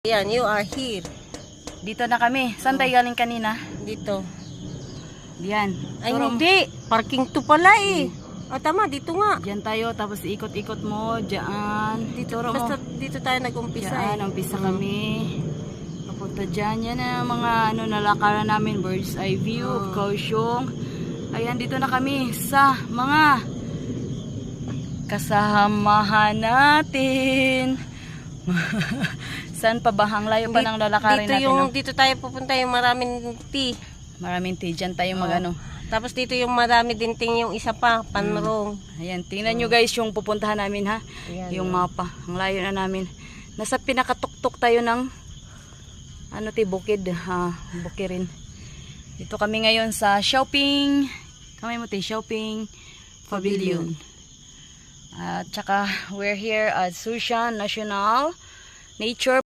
Yan, you are here. Dito na kami. Saan tayo galing kanina? Dito. Diyan. Ay, Turo mo. hindi. Parking to pala eh. O, tama. Dito nga. Diyan tayo. Tapos ikot-ikot mo. Diyan. Dito, Turo mo. basta dito tayo nag-umpisa Diyan. eh. Umpisa kami. Papunta dyan. Yan ang mga nalakaran namin. Bird's eye view of Kaohsiung. Ayan, dito na kami sa mga kasamahan natin. Saan pa ba? Ang layo pa ng lalakarin dito natin. yung, No? dito tayo pupunta yung maraming tea. Maraming tea. Dyan tayo magano. Tapos dito yung marami din ting yung isa pa, panrong. Ayan, tingnan nyo guys yung pupuntahan namin ha. Ayan, Yung mapa. Ang layo na namin. Nasa pinakatuktok tayo ng bukid. Bukirin. Dito kami ngayon sa shopping. Kamay mo shopping pavilion. At saka we're here at Sushan National Nature